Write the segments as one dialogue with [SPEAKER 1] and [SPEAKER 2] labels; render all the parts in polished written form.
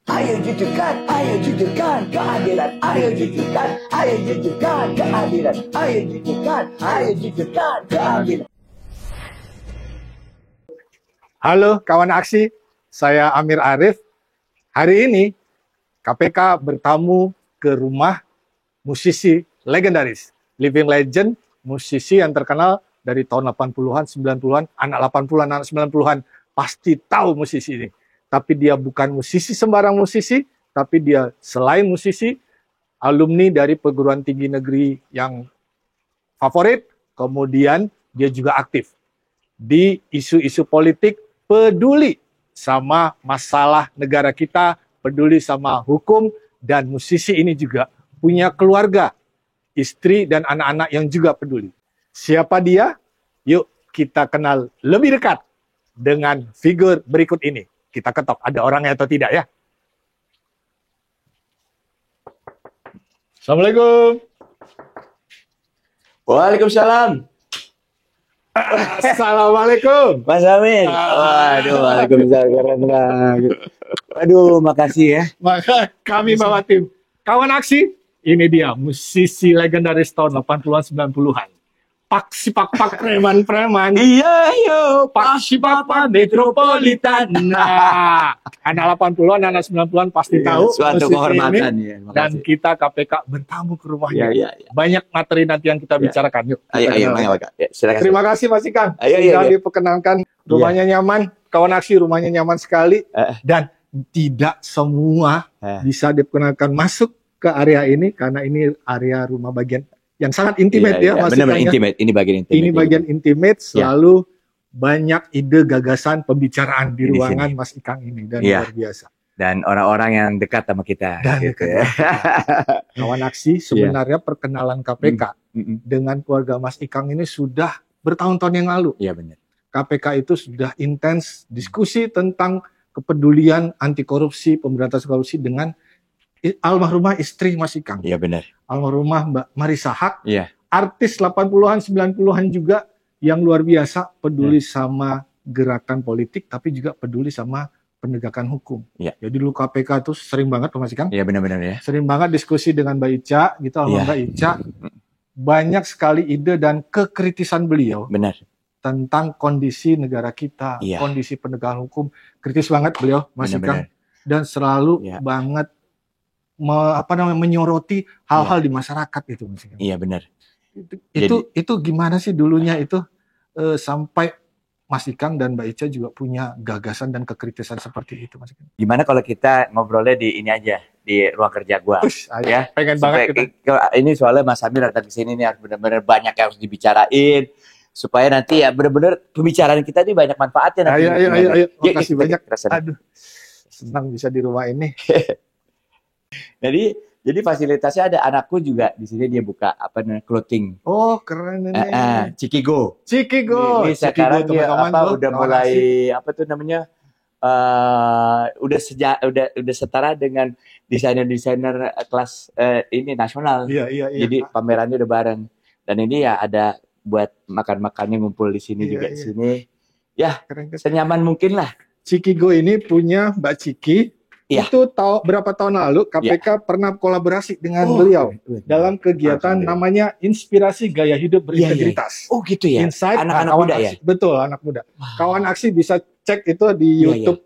[SPEAKER 1] Ayo jujurkan keadilan. Ayo jujurkan keadilan. Ayo jujurkan keadilan.
[SPEAKER 2] Halo kawan aksi, saya Amir Arif. Hari ini KPK bertamu ke rumah musisi legendaris, living legend, musisi yang terkenal dari tahun 80-an, 90-an, anak 80-an, anak 90-an pasti tahu musisi ini. Tapi dia bukan musisi sembarang musisi, tapi dia selain musisi, alumni dari perguruan tinggi negeri yang favorit, kemudian dia juga aktif di isu-isu politik, peduli sama masalah negara kita, peduli sama hukum, dan musisi ini juga punya keluarga, istri dan anak-anak yang juga peduli. Siapa dia? Yuk kita kenal lebih dekat dengan figur berikut ini. Kita ketok, ada orangnya atau tidak ya? Assalamualaikum.
[SPEAKER 3] Waalaikumsalam.
[SPEAKER 2] Assalamualaikum.
[SPEAKER 3] Mas Amir. Waduh, waalaikumsalam. Keren banget. Aduh, makasih ya.
[SPEAKER 2] Maka kami bawa tim kawan aksi. Ini dia musisi legendaris tahun 80-an 90-an. Paksi pak preman-preman.
[SPEAKER 3] Iya, yo.
[SPEAKER 2] Paksi pak metropolitan. Nah, anak 80-an, anak 90-an pasti tahu
[SPEAKER 3] Suatu
[SPEAKER 2] musisi
[SPEAKER 3] kehormatan
[SPEAKER 2] ini.
[SPEAKER 3] ya.
[SPEAKER 2] Dan kita KPK bertamu ke rumahnya.
[SPEAKER 3] Iya.
[SPEAKER 2] Banyak materi nanti yang kita bicarakan. Yuk.
[SPEAKER 3] Ayo, Pak. Ya, silakan.
[SPEAKER 2] Terima kasih Mas Ikang.
[SPEAKER 3] Ayo.
[SPEAKER 2] Sudah diperkenalkan. Rumahnya nyaman. Kawan aksi rumahnya nyaman sekali. Dan tidak semua bisa diperkenalkan masuk ke area ini karena ini area rumah bagian yang sangat intimate ya Mas
[SPEAKER 3] Benar-benar
[SPEAKER 2] Ikang.
[SPEAKER 3] intimate. Ini bagian intimate.
[SPEAKER 2] Ini bagian intimate, selalu banyak ide gagasan pembicaraan di ruangan Mas Ikang ini dan luar biasa.
[SPEAKER 3] Dan orang-orang yang dekat sama kita.
[SPEAKER 2] Dan
[SPEAKER 3] gitu ya.
[SPEAKER 2] Kawan aksi sebenarnya perkenalan KPK dengan keluarga Mas Ikang ini sudah bertahun-tahun yang lalu.
[SPEAKER 3] Iya benar.
[SPEAKER 2] KPK itu sudah intens diskusi tentang kepedulian anti korupsi, pemberantasan korupsi dengan almarhumah istri Mas Ikang.
[SPEAKER 3] Iya benar.
[SPEAKER 2] Almarhumah Mbak Marissa Haque.
[SPEAKER 3] Iya.
[SPEAKER 2] Artis 80-an, 90-an juga yang luar biasa peduli sama gerakan politik tapi juga peduli sama penegakan hukum.
[SPEAKER 3] Iya.
[SPEAKER 2] Jadi dulu KPK tuh sering banget Mas Ikang.
[SPEAKER 3] Iya benar-benar ya.
[SPEAKER 2] Sering banget diskusi dengan Mbak Ica gitu, almarhumah Mbak Ica. Banyak sekali ide dan kekritisan beliau.
[SPEAKER 3] Benar.
[SPEAKER 2] Tentang kondisi negara kita, kondisi penegakan hukum, kritis banget beliau Mas Ikang, dan selalu banget menyoroti hal-hal di masyarakat itu Mas Ikang.
[SPEAKER 3] Iya benar.
[SPEAKER 2] Itu gimana sih dulunya itu sampai Mas Ikang dan Mbak Ica juga punya gagasan dan kekritisan seperti itu Mas Ikang.
[SPEAKER 3] Gimana kalau kita ngobrolnya di ini aja, di ruang kerja gua. Ya,
[SPEAKER 2] pengen banget kita.
[SPEAKER 3] Ini soalnya Mas Amir datang ke sini nih harus benar-benar banyak yang harus dibicarain supaya nanti ya benar-benar pembicaraan kita ini banyak manfaatnya nanti.
[SPEAKER 2] Ayo. Makasih banyak. Aduh, senang bisa di rumah ini.
[SPEAKER 3] Jadi fasilitasnya ada, anakku juga di sini dia buka clothing.
[SPEAKER 2] Oh, keren ini.
[SPEAKER 3] Cikigo.
[SPEAKER 2] Cikigo.
[SPEAKER 3] Ini sekarang dia udah mulai udah setara dengan desainer-desainer kelas ini nasional.
[SPEAKER 2] Iya.
[SPEAKER 3] Jadi pamerannya udah bareng. Dan ini ya ada buat makan-makannya ngumpul di sini juga di sini. Ya, senyaman mungkin lah.
[SPEAKER 2] Cikigo ini punya Mbak Ciki. Itu berapa tahun lalu KPK pernah kolaborasi dengan beliau dalam kegiatan namanya Inspirasi Gaya Hidup Berintegritas.
[SPEAKER 3] Oh gitu ya.
[SPEAKER 2] Insight
[SPEAKER 3] anak-anak muda
[SPEAKER 2] aksi.
[SPEAKER 3] ya.
[SPEAKER 2] Betul, anak muda. Kawan aksi bisa cek itu di YouTube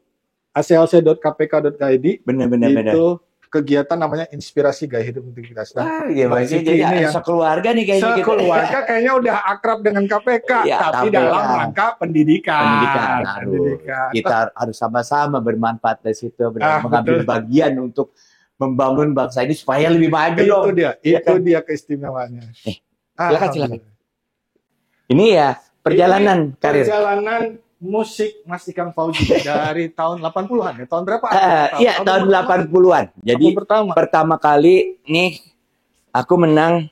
[SPEAKER 2] aclc.kpk.id.
[SPEAKER 3] Benar.
[SPEAKER 2] Itu kegiatan namanya Inspirasi Gaya Hidup Berintegritas.
[SPEAKER 3] Jadi sekeluarga nih kayaknya.
[SPEAKER 2] Sekeluarga kayaknya udah akrab dengan KPK, tapi dalam rangka pendidikan.
[SPEAKER 3] Kita harus sama-sama bermanfaat dari situ, mengambil bagian untuk membangun bangsa ini supaya lebih maju.
[SPEAKER 2] Itu dia keistimewaannya.
[SPEAKER 3] Silakan. Ini ya perjalanan karir.
[SPEAKER 2] Perjalanan musik Mas Ikang Fauzi dari tahun 80-an ya? Tahun berapa?
[SPEAKER 3] Iya, tahun 80-an. Jadi pertama kali nih aku menang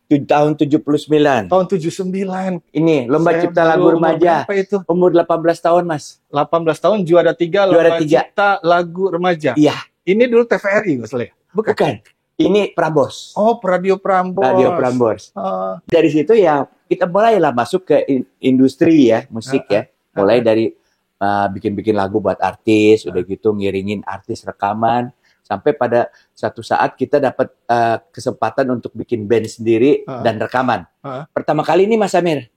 [SPEAKER 3] tahun 79.
[SPEAKER 2] Tahun 79.
[SPEAKER 3] Ini Lomba Cipta Lagu Remaja. Umur 18 tahun, Mas.
[SPEAKER 2] 18 tahun juara 3 Lomba Cipta Lagu Remaja.
[SPEAKER 3] Iya.
[SPEAKER 2] Ini dulu TVRI, Mas Le?
[SPEAKER 3] Bukan. Ini Prambors.
[SPEAKER 2] Oh, Radio Prambors.
[SPEAKER 3] Radio Prambors. Dari situ ya kita mulailah masuk ke industri ya, musik ya. Mulai dari bikin-bikin lagu buat artis, udah gitu ngiringin artis rekaman. Sampai pada satu saat kita dapat kesempatan untuk bikin band sendiri dan rekaman. Pertama kali ini Mas Amir,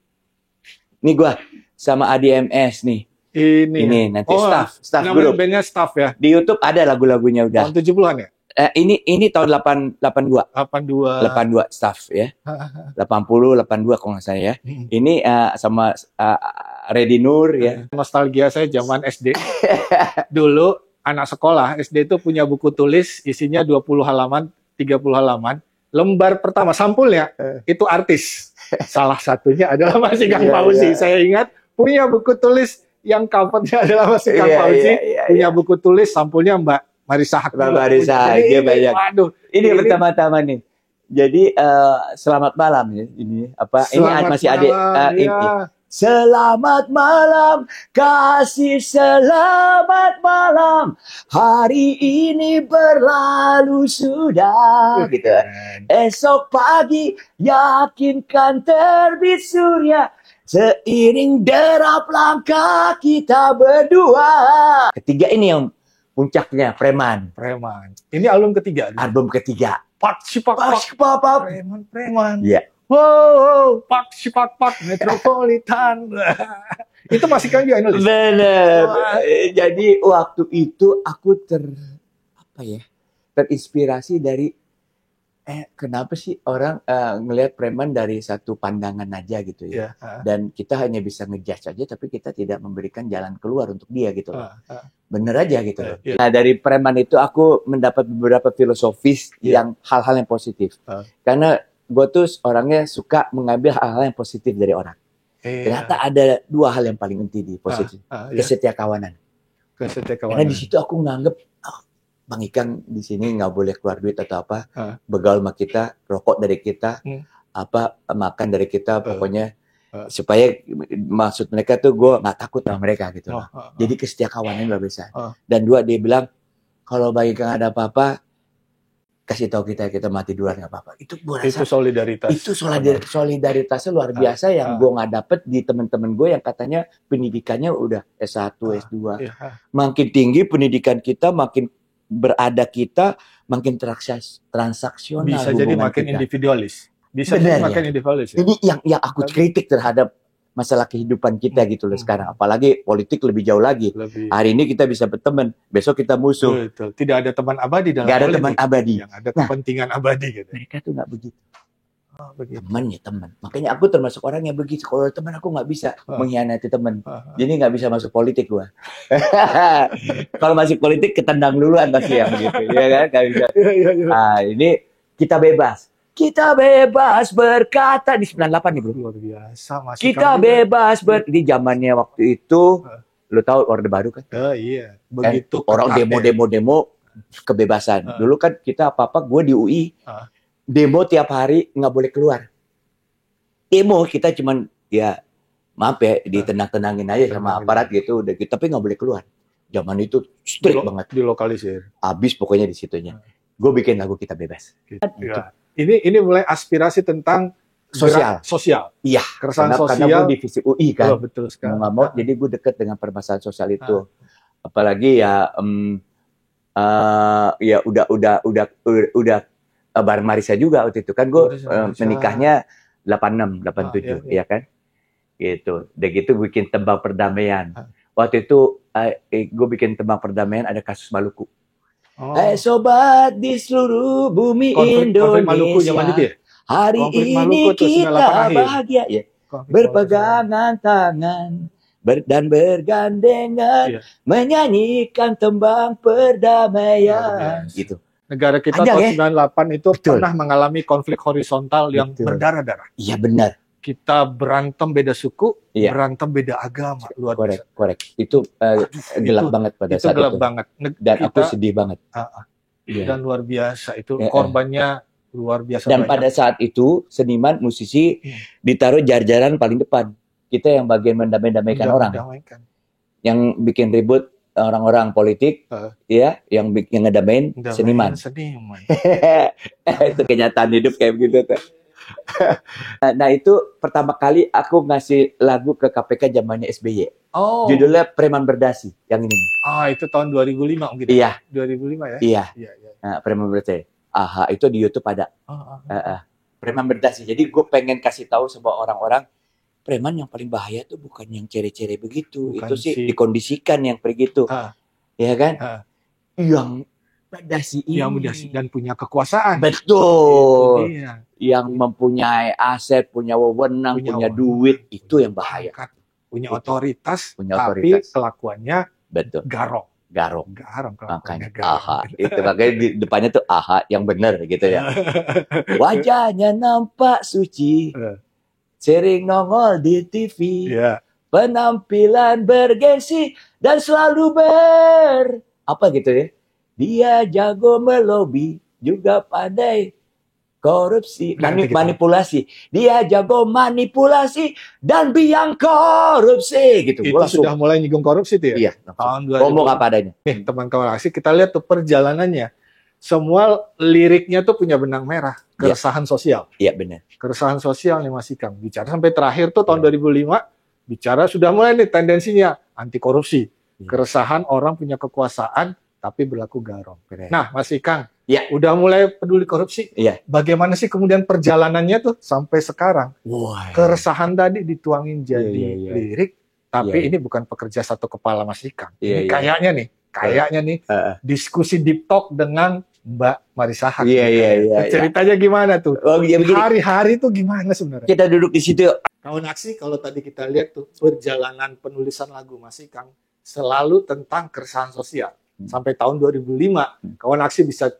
[SPEAKER 3] nih gua sama ADMS nih. Ini nanti staff grup.
[SPEAKER 2] Bandnya staff ya.
[SPEAKER 3] Di YouTube ada lagu-lagunya udah.
[SPEAKER 2] Tahun 70-an ya?
[SPEAKER 3] Ini tahun 82 staff ya. 80 82 kalau nggak salah ya. Ini sama Reddy Nur ya.
[SPEAKER 2] Nostalgia saya zaman SD. Dulu anak sekolah SD itu punya buku tulis isinya 20 halaman, 30 halaman. Lembar pertama sampulnya itu artis. Salah satunya adalah Mas Ikang Fauzi. Saya ingat punya buku tulis yang covernya adalah Mas Ikang Fauzi. Punya buku tulis sampulnya Mbak Marissa Haque.
[SPEAKER 3] Mbak Marissa Haque banyak.
[SPEAKER 2] Waduh,
[SPEAKER 3] ini pertama-tama nih. Jadi selamat malam ya. Ini apa? Ini masih ada
[SPEAKER 2] ya.
[SPEAKER 3] Selamat malam, kasih selamat malam. Hari ini berlalu sudah. Gitu. Esok pagi yakinkan terbit surya. Seiring derap langkah kita berdua. Ketiga ini yang puncaknya Preman.
[SPEAKER 2] Ini album ketiga.
[SPEAKER 3] Album ketiga.
[SPEAKER 2] Pak Sipak. Preman.
[SPEAKER 3] Iya.
[SPEAKER 2] Wow, Pak Sipak Metropolitan. Itu masih kan juga nulis.
[SPEAKER 3] Bener. Jadi waktu itu aku terinspirasi dari kenapa sih orang ngelihat Preman dari satu pandangan aja gitu ya. Dan kita hanya bisa ngejudge aja tapi kita tidak memberikan jalan keluar untuk dia gitu loh. Bener aja gitu loh. Nah, dari Preman itu aku mendapat beberapa filosofis yang hal-hal yang positif. Karena gue tuh orangnya suka mengambil hal-hal yang positif dari orang. Ternyata ada dua hal yang paling inti di positif. Kesetiakawanan. Karena di situ aku nganggep Bang Ikang di sini nggak boleh keluar duit atau apa, begaul sama kita, rokok dari kita, makan dari kita, pokoknya supaya maksud mereka tuh gue nggak takut sama mereka gitu. Jadi kesetiakawanan luar biasa. Dan dua dia bilang kalau Bang Ikang ada apa-apa kasih tahu kita mati duluan nggak apa-apa. Itu gue rasa
[SPEAKER 2] itu solidaritas.
[SPEAKER 3] Itu solidaritasnya luar biasa yang gue nggak dapet di teman-teman gue yang katanya pendidikannya udah S1, S2. Makin tinggi pendidikan kita, makin berada kita, makin transaksional.
[SPEAKER 2] Bisa jadi makin
[SPEAKER 3] kita.
[SPEAKER 2] individualis. Bisa
[SPEAKER 3] Bener,
[SPEAKER 2] jadi makin individualis. Ya?
[SPEAKER 3] Ini yang aku kritik terhadap masalah kehidupan kita gitu loh sekarang. Apalagi politik lebih jauh lagi. Hari ini kita bisa berteman, besok kita musuh.
[SPEAKER 2] Betul. Tidak ada teman abadi dalam
[SPEAKER 3] politik. Tidak ada
[SPEAKER 2] politik.
[SPEAKER 3] teman abadi.
[SPEAKER 2] Yang ada kepentingan abadi gitu.
[SPEAKER 3] Mereka tuh nggak begitu. Teman ya teman. Makanya aku termasuk orang yang begitu. Kalau teman aku nggak bisa mengkhianati teman. Jadi nggak bisa masuk politik gua. Kalau masuk politik ketendang duluan pasti yang begitu. Ya kan? Gak bisa. Nah, ini kita bebas. Kita bebas berkata di 98 nih bro.
[SPEAKER 2] Luar biasa.
[SPEAKER 3] Kita bebas di zamannya waktu itu. Lo tahu Orde Baru kan?
[SPEAKER 2] Iya. Begitu
[SPEAKER 3] kan, orang demo kebebasan. Dulu kan kita apa-apa gue di UI. Demo tiap hari nggak boleh keluar. Demo kita cuman ya maaf ya ditenang-tenangin aja sama aparat gitu. Udah gitu, tapi nggak boleh keluar. Zaman itu strict banget.
[SPEAKER 2] Dilokalisir.
[SPEAKER 3] Abis pokoknya di situnya. Gue bikin lagu Kita Bebas.
[SPEAKER 2] Ya. Ini mulai aspirasi tentang sosial.
[SPEAKER 3] Iya.
[SPEAKER 2] Keresahan sosial.
[SPEAKER 3] Karena gue divisi UI kan.
[SPEAKER 2] Betul sekali.
[SPEAKER 3] Mau nggak mau, jadi gue deket dengan permasalahan sosial itu. Apalagi ya, ya udah bareng Marissa juga waktu itu kan gue menikahnya 86, 87, ya kan. Gitu. Udah gitu bikin tembang perdamaian. Waktu itu gue bikin tembang perdamaian ada kasus Maluku. Sobat di seluruh bumi Indonesia.
[SPEAKER 2] Maluku zaman itu ya?
[SPEAKER 3] Hari ini kita bahagia ya. Berpegangan tangan dan bergandengan menyanyikan tembang perdamaian gitu.
[SPEAKER 2] Negara kita tahun 98 itu pernah mengalami konflik horizontal yang berdarah-darah.
[SPEAKER 3] Iya benar.
[SPEAKER 2] Kita berantem beda suku, berantem beda agama. Luar biasa.
[SPEAKER 3] Korek. Itu gelap banget pada saat itu.
[SPEAKER 2] Gelap banget.
[SPEAKER 3] Dan aku sedih banget.
[SPEAKER 2] Dan luar biasa itu korbannya luar biasa.
[SPEAKER 3] Dan pada saat itu seniman, musisi ditaruh jar-jaran paling depan. Kita yang bagian mendamai-damaikan orang. Yang bikin ribut orang-orang politik, ya, yang ngedamain seniman.
[SPEAKER 2] Seniman.
[SPEAKER 3] Itu kenyataan hidup kayak begitu tuh. Nah itu pertama kali aku ngasih lagu ke KPK zamannya SBY.
[SPEAKER 2] Oh.
[SPEAKER 3] Judulnya Preman Berdasi yang ini.
[SPEAKER 2] Itu tahun 2005 mungkin.
[SPEAKER 3] Iya.
[SPEAKER 2] 2005 ya.
[SPEAKER 3] Iya.
[SPEAKER 2] Iya.
[SPEAKER 3] Nah, Preman Berdasi. Aha, itu di YouTube ada. Preman Berdasi. Jadi gue pengen kasih tahu semua orang-orang, preman yang paling bahaya tuh bukan yang cere-cere begitu.
[SPEAKER 2] Bukan
[SPEAKER 3] itu sih dikondisikan yang begitu. Ya kan? Yang berdasi ini.
[SPEAKER 2] Yang berdasi dan punya kekuasaan.
[SPEAKER 3] Betul. Yang mempunyai aset, punya wewenang, punya duit, itu yang bahaya.
[SPEAKER 2] Punya otoritas, tapi kelakuannya garong.
[SPEAKER 3] Makanya itu makanya di depannya tuh aha yang benar gitu ya. Wajahnya nampak suci, sering nongol di TV, penampilan bergengsi dan selalu apa gitu ya. Dia jago melobi, juga pandai korupsi, manipulasi. Dia jago manipulasi dan biang korupsi gitu.
[SPEAKER 2] Itu sudah mulai nyinggung korupsi tuh ya?
[SPEAKER 3] Iya. Tahun 2000. Ngomong apa adanya.
[SPEAKER 2] Nih teman-teman aksi, kita lihat tuh perjalanannya. Semua liriknya tuh punya benang merah. Keresahan sosial.
[SPEAKER 3] Iya benar.
[SPEAKER 2] Keresahan sosial nih Mas Ikang. Bicara sampai terakhir tuh tahun 2005. Bicara sudah mulai nih tendensinya anti korupsi. Keresahan orang punya kekuasaan tapi berlaku garong. Nah Mas Ikang. Udah mulai peduli korupsi. Bagaimana sih kemudian perjalanannya tuh sampai sekarang? Keresahan tadi dituangin jadi lirik, tapi ini bukan pekerja satu kepala Mas Ikang. Ini kayaknya nih, diskusi deep talk dengan Mbak Marissa Haque. Ceritanya gimana tuh? Hari-hari tuh gimana sebenarnya?
[SPEAKER 3] Kita duduk di situ.
[SPEAKER 2] Kawan aksi, kalau tadi kita lihat tuh perjalanan penulisan lagu Mas Ikang selalu tentang keresahan sosial. Sampai tahun 2005, kawan aksi bisa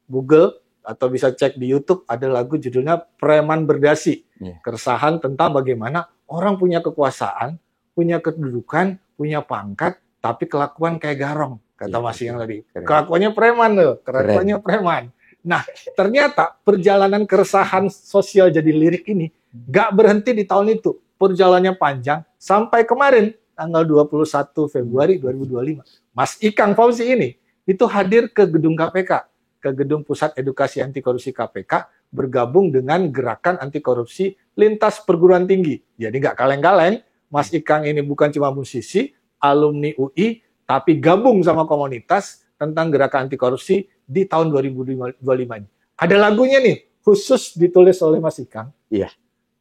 [SPEAKER 2] Google atau bisa cek di YouTube, ada lagu judulnya Preman Berdasi. Keresahan tentang bagaimana orang punya kekuasaan, punya kedudukan, punya pangkat, tapi kelakuan kayak garong, kata Mas Ikang tadi. Kelakuannya preman loh, kelakuannya preman. Nah, ternyata perjalanan keresahan sosial jadi lirik ini gak berhenti di tahun itu. Perjalanannya panjang sampai kemarin tanggal 21 Februari 2025. Mas Ikang Fauzi ini itu hadir ke gedung KPK, ke Gedung Pusat Edukasi Anti Korupsi KPK, bergabung dengan gerakan anti korupsi lintas perguruan tinggi. Jadi nggak kaleng-kaleng, Mas Ikang ini bukan cuma musisi, alumni UI, tapi gabung sama komunitas tentang gerakan anti korupsi di tahun 2025 ini. Ada lagunya nih, khusus ditulis oleh Mas Ikang,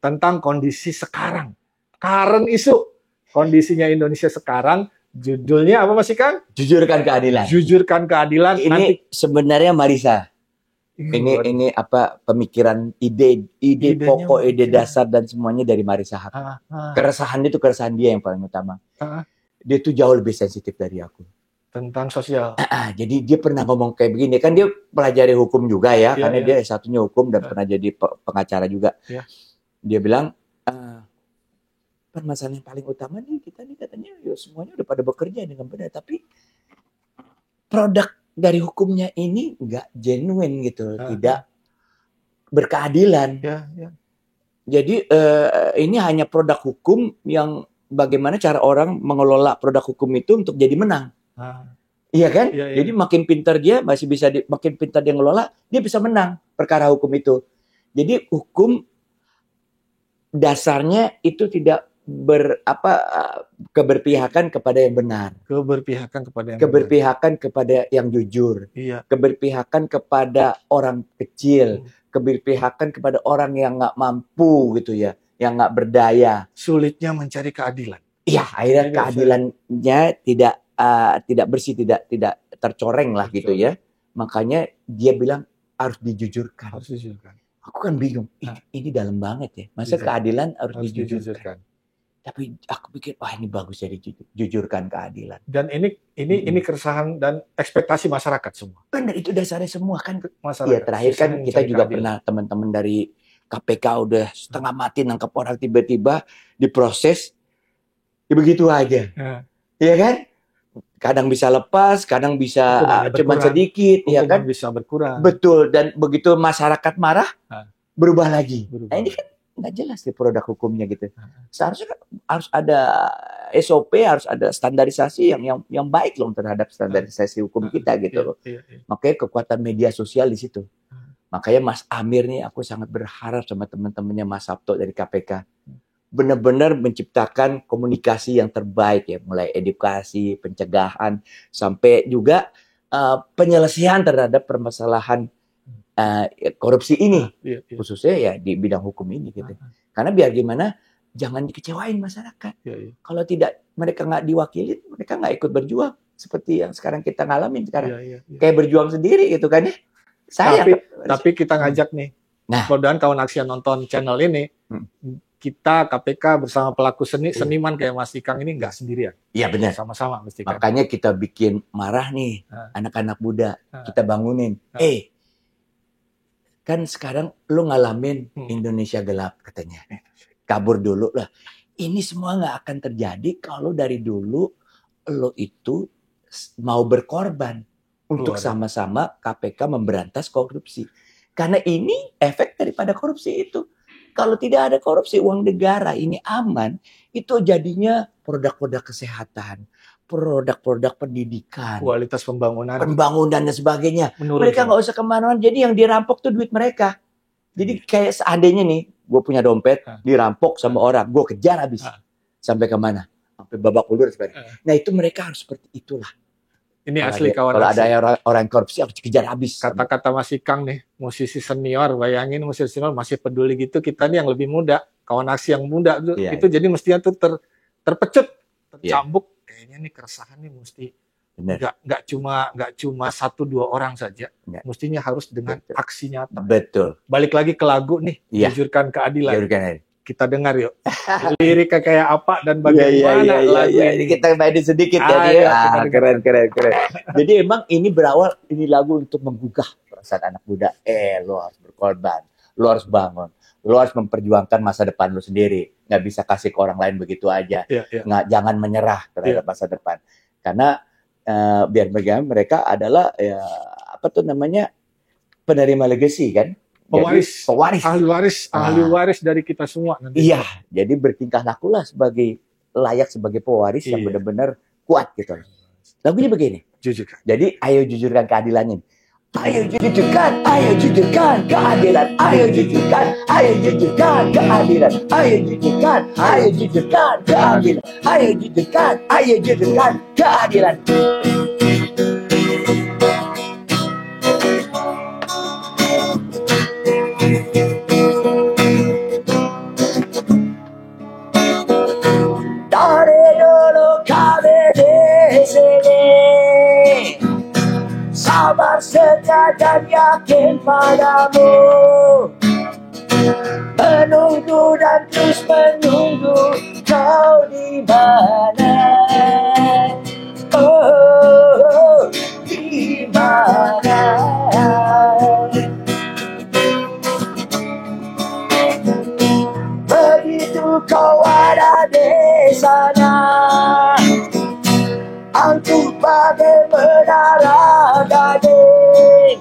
[SPEAKER 2] tentang kondisi sekarang. Current isu, kondisinya Indonesia sekarang. Judulnya apa Mas Ikang?
[SPEAKER 3] Jujurkan Keadilan.
[SPEAKER 2] Jujurkan Keadilan.
[SPEAKER 3] Ini sebenarnya Marissa. Ini apa pemikiran ide pokok, ide dasar dan semuanya dari Marissa Haque. Keresahan itu keresahan dia yang paling utama. Dia tuh jauh lebih sensitif dari aku.
[SPEAKER 2] Tentang sosial.
[SPEAKER 3] Jadi dia pernah ngomong kayak begini. Kan dia pelajari hukum juga ya. Karena dia satunya hukum dan pernah jadi pengacara juga. Dia bilang, permasalahan yang paling utama nih kita nih katanya semuanya udah pada bekerja dengan benar, tapi produk dari hukumnya ini nggak genuine gitu, tidak berkeadilan. Jadi ini hanya produk hukum yang bagaimana cara orang mengelola produk hukum itu untuk jadi menang. Iya kan? Jadi makin pintar dia masih bisa makin pintar dia ngelola, dia bisa menang perkara hukum itu. Jadi hukum dasarnya itu tidak keberpihakan kepada yang benar, keberpihakan kepada yang jujur, keberpihakan kepada orang kecil, keberpihakan kepada orang yang nggak mampu gitu ya, yang nggak berdaya,
[SPEAKER 2] sulitnya mencari keadilan.
[SPEAKER 3] Iya, akhirnya keadilannya tidak bersih, tidak tercoreng lah gitu ya. Makanya dia bilang harus dijujurkan. Aku kan bingung, ini dalam banget ya, masa keadilan harus dijujurkan. Tapi aku pikir, wah ini bagus jadi jujurkan keadilan.
[SPEAKER 2] Dan ini keresahan dan ekspektasi masyarakat semua.
[SPEAKER 3] Benar, itu dasarnya semua kan.
[SPEAKER 2] Masyarakat.
[SPEAKER 3] Ya terakhir kan kita juga pernah teman-teman dari KPK udah setengah mati nangkep orang, tiba-tiba diproses, ya begitu aja. Iya kan? Kadang bisa lepas, kadang bisa cuma sedikit, ya kan?
[SPEAKER 2] Bisa berkurang.
[SPEAKER 3] Betul, dan begitu masyarakat marah, berubah lagi. Nah ini kan nggak jelas nih produk hukumnya gitu. Seharusnya harus ada SOP, harus ada standarisasi yang baik loh terhadap standarisasi hukum kita gitu loh. Makanya kekuatan media sosial di situ. Makanya Mas Amir nih, aku sangat berharap sama teman-temannya Mas Sabto dari KPK. Benar-benar menciptakan komunikasi yang terbaik ya. Mulai edukasi, pencegahan, sampai juga penyelesaian terhadap permasalahan korupsi ini. Khususnya ya di bidang hukum ini gitu. Karena biar gimana, jangan dikecewain masyarakat. Kalau tidak mereka nggak diwakili, mereka nggak ikut berjuang. Seperti yang sekarang kita ngalamin sekarang. Kayak berjuang sendiri gitu kan ya.
[SPEAKER 2] Tapi kita ngajak nih, mudah-mudahan kawan aksi yang nonton channel ini, kita KPK bersama pelaku seniman kayak Mas Ikang ini nggak sendirian.
[SPEAKER 3] Iya benar.
[SPEAKER 2] Sama-sama mesti.
[SPEAKER 3] Makanya kita bikin marah nih anak-anak muda, kita bangunin. Kan sekarang lu ngalamin Indonesia gelap katanya. Kabur dulu lah. Ini semua nggak akan terjadi kalau dari dulu lo itu mau berkorban untuk sama-sama KPK memberantas korupsi. Karena ini efek daripada korupsi itu. Kalau tidak ada korupsi, uang negara ini aman, itu jadinya produk-produk kesehatan, produk-produk pendidikan,
[SPEAKER 2] kualitas pembangunan
[SPEAKER 3] dan sebagainya.
[SPEAKER 2] Menurut
[SPEAKER 3] mereka nggak usah kemana-mana. Jadi yang dirampok tuh duit mereka. Jadi kayak seandainya nih, gue punya dompet, dirampok sama orang, gue kejar habis. Sampai kemana? Sampai babak belur. Nah itu mereka harus seperti itulah.
[SPEAKER 2] Ini asli kawan.
[SPEAKER 3] Kalau ada orang korupsi harus dikejar habis.
[SPEAKER 2] Kata-kata Mas Ikang nih, musisi senior, bayangin musisi senior masih peduli gitu. Kita nih yang lebih muda, kawan aksi yang muda itu jadi mestinya tuh terpecut, tercambuk. Kayaknya nih keresahan nih mesti nggak cuma 1-2 orang saja. Mestinya harus dengan aksi nyata.
[SPEAKER 3] Betul.
[SPEAKER 2] Balik lagi ke lagu nih, Jujurkan Keadilan. Kita dengar yuk. Liriknya kayak apa dan bagaimana lagu
[SPEAKER 3] ini. Kita mainin sedikit ya. Keren. Jadi emang ini berawal, ini lagu untuk menggugah perasaan anak muda. Lo harus berkorban, lo harus bangun, lo harus memperjuangkan masa depan lo sendiri. Nggak bisa kasih ke orang lain begitu aja. Jangan menyerah terhadap masa depan. Karena biar bagaimana mereka adalah penerima legasi kan.
[SPEAKER 2] Pewaris. Ahli waris dari kita semua nanti.
[SPEAKER 3] Iya, jadi bertingkah lakulah sebagai pewaris yang benar-benar kuat gitu. Lagunya begini.
[SPEAKER 2] Jujurkan.
[SPEAKER 3] Jadi ayo jujurkan keadilannya.
[SPEAKER 1] Ayo jujurkan keadilan. Ayo jujurkan keadilan. Ayo jujurkan keadilan. Ayo jujurkan keadilan. Dari dulu kami di sini sabar, setia dan yakin padamu, menunggu dan terus menunggu kau di mana, oh di mana. Begitu kau ada di sana, aku bagai menara daging,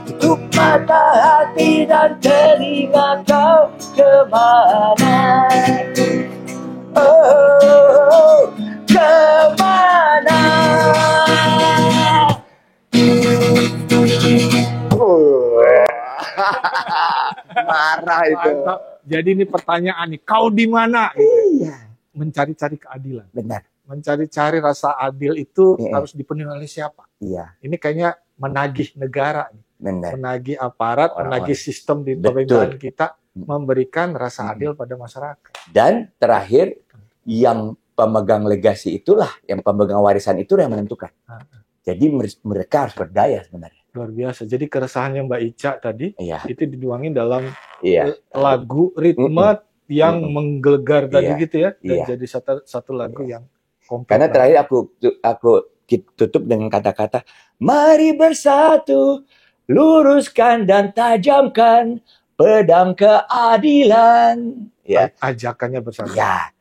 [SPEAKER 1] tutup mata hati dan telinga kau kemana, oh kemana.
[SPEAKER 3] Marah itu.
[SPEAKER 2] Jadi ini pertanyaan nih, kau di mana? Gitu. Mencari-cari keadilan.
[SPEAKER 3] Benar.
[SPEAKER 2] Mencari-cari rasa adil itu harus dipenuhi oleh siapa?
[SPEAKER 3] Iya.
[SPEAKER 2] Ini kayaknya menagih negara,
[SPEAKER 3] benar.
[SPEAKER 2] Menagih aparat, menagih sistem di pemerintahan kita, memberikan rasa adil pada masyarakat.
[SPEAKER 3] Dan terakhir, yang pemegang legasi itulah, yang pemegang warisan itu yang menentukan. Jadi mereka harus berdaya sebenarnya.
[SPEAKER 2] Luar biasa. Jadi keresahannya Mbak Ica tadi itu dituangin dalam lagu ritme yang menggelegar tadi gitu ya, dan jadi satu lagu yang komplit.
[SPEAKER 3] Karena terakhir aku tutup dengan kata-kata, mari bersatu, luruskan dan tajamkan pedang keadilan. Ya.
[SPEAKER 2] Ajakannya bersatu.
[SPEAKER 3] Ya.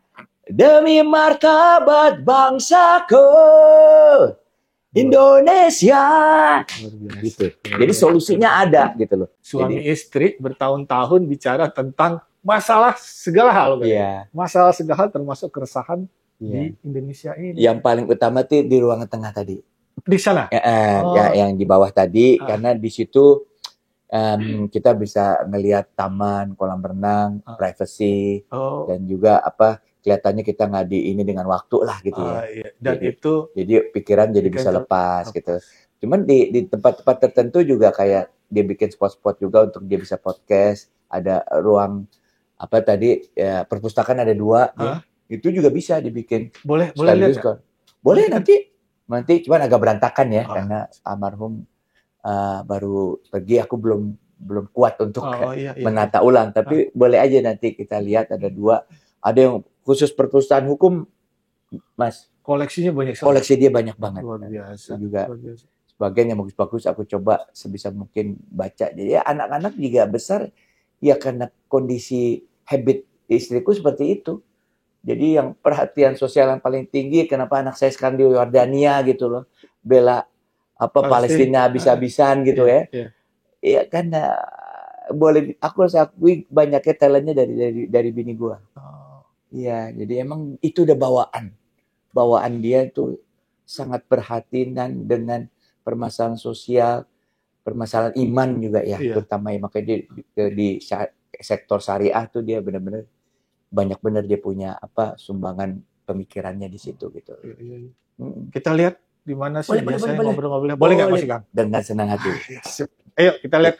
[SPEAKER 3] Demi martabat bangsaku Indonesia. Gitu. Jadi solusinya ada gitu loh.
[SPEAKER 2] Suami istri bertahun-tahun bicara tentang masalah segala hal. Masalah segala hal termasuk keresahan di Indonesia ini.
[SPEAKER 3] Yang paling utama tuh di ruangan tengah tadi.
[SPEAKER 2] Di sana?
[SPEAKER 3] Yang di bawah tadi, karena di situ kita bisa ngelihat taman, kolam renang, privacy,
[SPEAKER 2] Oh,
[SPEAKER 3] dan juga kelihatannya kita nggak di ini dengan waktu lah gitu ya.
[SPEAKER 2] iya. Dan
[SPEAKER 3] Jadi-
[SPEAKER 2] itu
[SPEAKER 3] Jadi pikiran jadi bisa lepas gitu. Cuman di tempat-tempat tertentu juga kayak dia bikin spot-spot juga untuk dia bisa podcast. Ada ruang perpustakaan ada 2 ya. Itu juga bisa dibikin
[SPEAKER 2] boleh
[SPEAKER 3] sekaligus
[SPEAKER 2] lihat.
[SPEAKER 3] kan. Boleh nanti cuman agak berantakan ya karena almarhum baru pergi, aku belum kuat untuk
[SPEAKER 2] Iya.
[SPEAKER 3] menata ulang, tapi boleh aja nanti kita lihat ada 2, ada yang khusus perpustakaan hukum, Mas.
[SPEAKER 2] Koleksinya banyak sekali.
[SPEAKER 3] Koleksi dia banyak banget.
[SPEAKER 2] Luar biasa.
[SPEAKER 3] Itu juga sebagian yang bagus-bagus aku coba sebisa mungkin baca. Jadi anak-anak juga besar ya karena kondisi habit istriku seperti itu. Jadi yang perhatian sosial yang paling tinggi, kenapa anak saya sekarang di Yordania gitu loh, bela Palestina habis-habisan gitu ya. Iya karena aku rasa akui banyaknya talentnya dari bini gua. Iya, jadi emang itu udah bawaan dia itu sangat perhatian dengan permasalahan sosial, permasalahan iman juga ya, terutama ya, makanya di sektor syariah tuh dia benar-benar banyak benar dia punya sumbangan pemikirannya di situ gitu.
[SPEAKER 2] Iya. Kita lihat di mana sih biasanya ngobrol-ngobrolnya.
[SPEAKER 3] Boleh
[SPEAKER 2] nggak Mas Ikang?
[SPEAKER 3] Dengan senang hati.
[SPEAKER 2] Ayo kita lihat